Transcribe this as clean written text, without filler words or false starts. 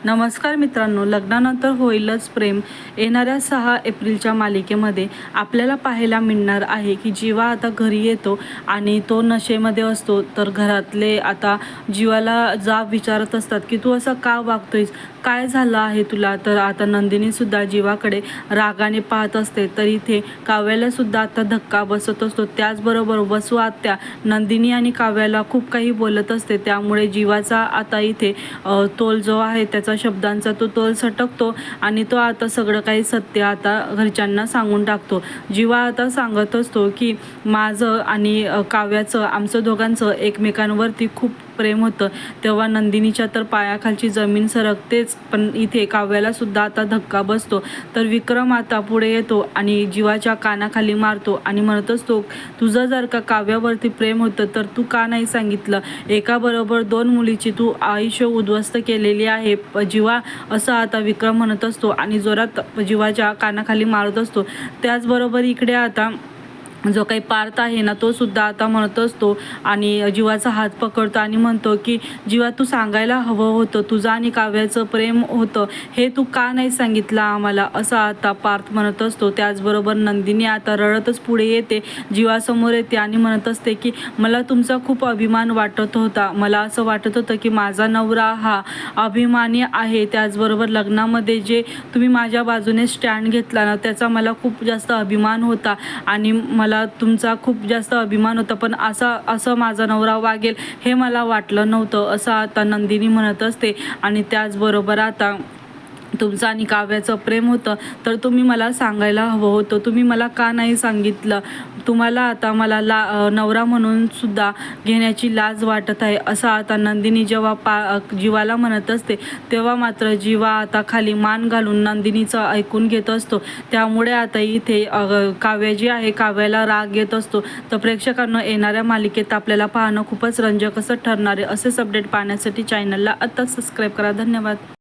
नमस्कार मित्रांनो, लग्नानंतर होईलच प्रेम येणाऱ्या 6 एप्रिलच्या मालिकेमध्ये आपल्याला पाहायला मिळणार आहे की जीवा आता घरी येतो आणि तो नशेमध्ये असतो. तर घरातले आता जीवाला जाब विचारत असतात की तू असं का वागतोयस, काय झालं आहे तुला. तर आता नंदिनीसुद्धा जीवाकडे रागाने पाहत असते. तर इथे काव्याला सुद्धा आता धक्का बसत असतो. त्याचबरोबर वसू आत्या नंदिनी आणि काव्याला खूप काही बोलत असते. त्यामुळे जीवाचा आता इथे तोल जो आहे त्याचा शब्दांचा तो तोल सटकतो आणि तो आता सगळं काही सत्य आता घरच्यांना सांगून टाकतो. जीवा आता सांगत असतो की माझं आणि काव्याचं, आमचं दोघांचं एकमेकांवरती खूप प्रेम होतं. तेव्हा नंदिनीच्या तर पायाखालची जमीन सरकतेच, पण इथे काव्याला सुद्धा आता धक्का बसतो. तर विक्रम आता पुढे येतो आणि जीवाच्या कानाखाली मारतो आणि म्हणत असतो, तुझं जर का काव्यावरती प्रेम होतं तर तू का नाही सांगितलं. एकाबरोबर 2 मुलीची तू आयुष्य उद्ध्वस्त केलेली आहे जीवा, असं आता विक्रम म्हणत असतो आणि जोरात जीवाच्या कानाखाली मारत असतो. त्याचबरोबर इकडे आता जो काही पार्थ आहे ना, तो सुद्धा आता म्हणत असतो आणि जीवाचा हात पकडतो आणि म्हणतो की जीवा, तू सांगायला हवं होतं, तुझं आणि काव्याचं प्रेम होतं, हे तू का नाही सांगितलं आम्हाला, असं आता पार्थ म्हणत असतो. त्याचबरोबर नंदिनी आता रडतच पुढे येते, जीवासमोर येते आणि म्हणत असते की मला तुमचा खूप अभिमान वाटत होता. मला असं वाटत होतं की माझा नवरा हा अभिमानी आहे. त्याचबरोबर लग्नामध्ये जे तुम्ही माझ्या बाजूने स्टँड घेतला ना, त्याचा मला खूप जास्त अभिमान होता आणि मला तुमचा खूप जास्त अभिमान होता, पण असं माझा नवरा वागेल हे मला वाटलं नव्हतं, असं आता नंदिनी म्हणत असते. आणि त्याचबरोबर आता तुमचं आणि काव्याचं प्रेम होतं तर तुम्ही मला सांगायला हवं होतं, तुम्ही मला का नाही सांगितलं. तुम्हाला आता मला नवरा म्हणून सुद्धा घेण्याची लाज वाटत आहे, असं आता नंदिनी जेव्हा जीवाला म्हणत असते तेव्हा मात्र जीवा आता खाली मान घालून नंदिनीचं ऐकून घेत असतो. त्यामुळे आता इथे काव्य जी आहे, काव्याला राग येत असतो. तर प्रेक्षकांना येणाऱ्या मालिकेत आपल्याला पाहणं खूपच रंजक असं ठरणार आहे. असेच अपडेट पाहण्यासाठी चॅनलला आत्ताच सबस्क्राईब करा. धन्यवाद.